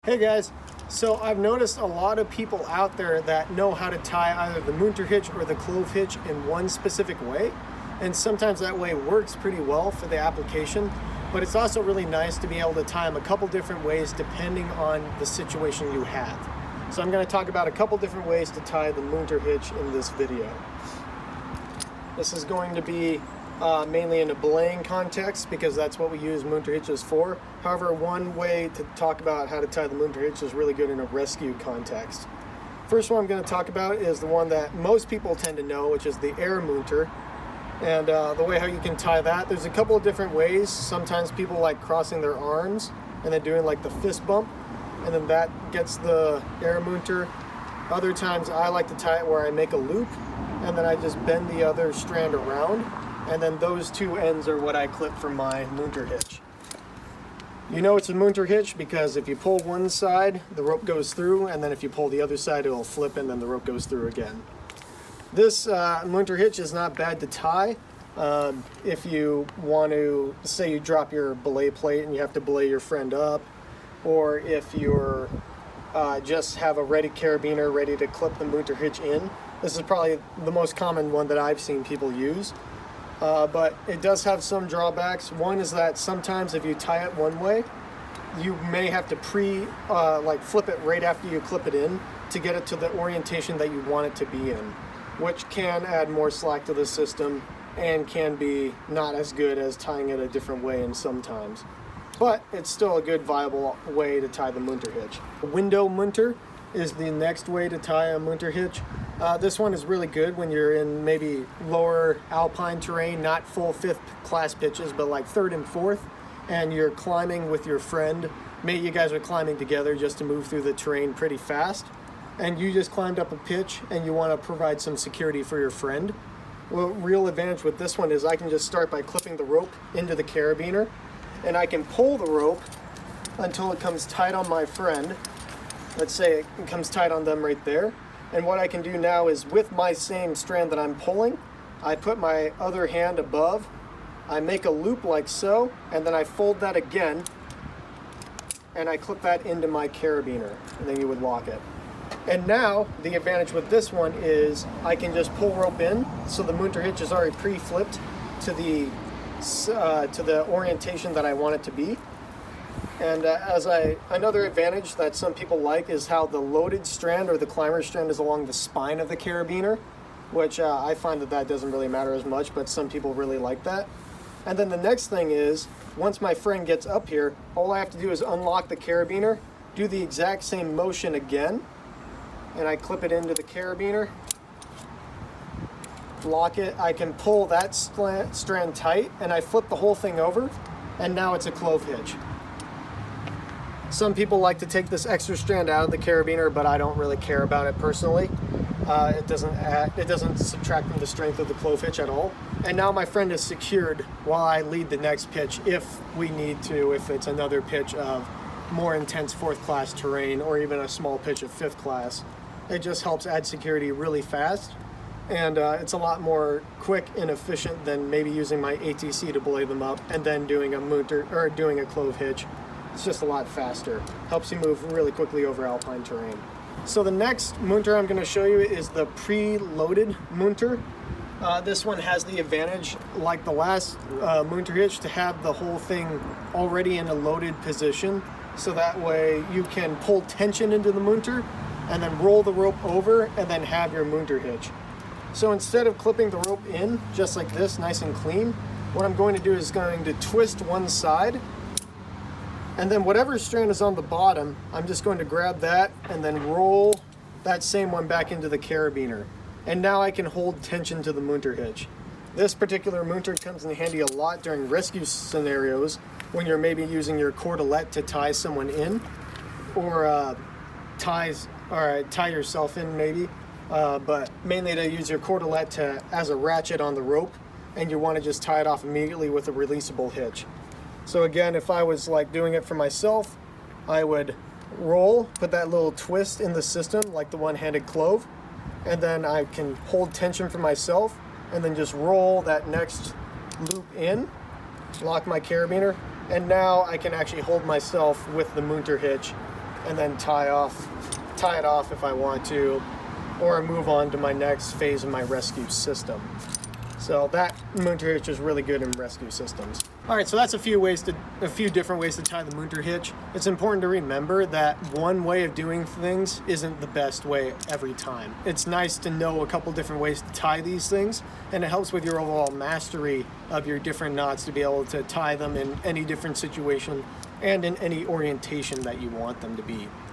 Hey guys, so I've noticed a lot of people out there that know how to tie either the Munter hitch or the clove hitch in one specific way, and sometimes that way works pretty well for the application, but it's also really nice to be able to tie them a couple different ways depending on the situation you have. So I'm going to talk about a couple different ways to tie the Munter hitch in this video. This is going to be mainly in a belaying context because that's what we use Munter hitches for. However, one way to talk about how to tie the Munter hitch is really good in a rescue context. First one I'm going to talk about is the one that most people tend to know, which is the air Munter. And the way how you can tie that, there's a couple of different ways. Sometimes people like crossing their arms and then doing like the fist bump, and then that gets the air Munter. Other times I like to tie it where I make a loop and then I just bend the other strand around, and then those two ends are what I clip from my Munter hitch. You know it's a Munter hitch because if you pull one side, the rope goes through, and then if you pull the other side, it'll flip and then the rope goes through again. This Munter hitch is not bad to tie. If you want to, say you drop your belay plate and you have to belay your friend up, or if you're just have a ready carabiner ready to clip the Munter hitch in. This is probably the most common one that I've seen people use. But it does have some drawbacks. One is that sometimes if you tie it one way, you may have to flip it right after you clip it in to get it to the orientation that you want it to be in, which can add more slack to the system and can be not as good as tying it a different way in sometimes. But it's still a good viable way to tie the Munter hitch. Window Munter is the next way to tie a Munter hitch. This one is really good when you're in maybe lower alpine terrain, not full fifth class pitches, but like third and fourth, and you're climbing with your friend. Maybe you guys are climbing together just to move through the terrain pretty fast, and you just climbed up a pitch and you want to provide some security for your friend. Well, real advantage with this one is I can just start by clipping the rope into the carabiner, and I can pull the rope until it comes tight on my friend. Let's say it comes tight on them right there. And what I can do now is with my same strand that I'm pulling, I put my other hand above, I make a loop like so, and then I fold that again, and I clip that into my carabiner, and then you would lock it. And now, the advantage with this one is I can just pull rope in, so the Munter hitch is already pre-flipped to the orientation that I want it to be. And another advantage that some people like is how the loaded strand or the climber strand is along the spine of the carabiner, which I find that doesn't really matter as much, but some people really like that. And then the next thing is, once my friend gets up here, all I have to do is unlock the carabiner, do the exact same motion again, and I clip it into the carabiner, lock it. I can pull that strand tight, and I flip the whole thing over, and now it's a clove hitch. Some people like to take this extra strand out of the carabiner, but I don't really care about it personally. It doesn't subtract from the strength of the clove hitch at all. And now my friend is secured while I lead the next pitch if we need to, if it's another pitch of more intense fourth class terrain or even a small pitch of fifth class. It just helps add security really fast. And it's a lot more quick and efficient than maybe using my ATC to belay them up and then doing a Munter or doing a clove hitch. It's just a lot faster. Helps you move really quickly over alpine terrain. So the next Munter I'm going to show you is the pre-loaded Munter. This one has the advantage, like the last Munter hitch, to have the whole thing already in a loaded position. So that way you can pull tension into the Munter and then roll the rope over and then have your Munter hitch. So instead of clipping the rope in just like this, nice and clean, what I'm going to do is going to twist one side, and then whatever strand is on the bottom, I'm just going to grab that and then roll that same one back into the carabiner. And now I can hold tension to the Munter hitch. This particular Munter comes in handy a lot during rescue scenarios when you're maybe using your cordelette to tie someone in, or tie yourself in maybe, but mainly to use your cordelette as a ratchet on the rope, and you want to just tie it off immediately with a releasable hitch. So again, if I was like doing it for myself, I would roll, put that little twist in the system like the one-handed clove, and then I can hold tension for myself and then just roll that next loop in, lock my carabiner, and now I can actually hold myself with the Munter hitch and then tie it off if I want to, or move on to my next phase of my rescue system. So that Munter hitch is really good in rescue systems. All right, so that's a few different ways to tie the Munter hitch. It's important to remember that one way of doing things isn't the best way every time. It's nice to know a couple different ways to tie these things, and it helps with your overall mastery of your different knots to be able to tie them in any different situation and in any orientation that you want them to be.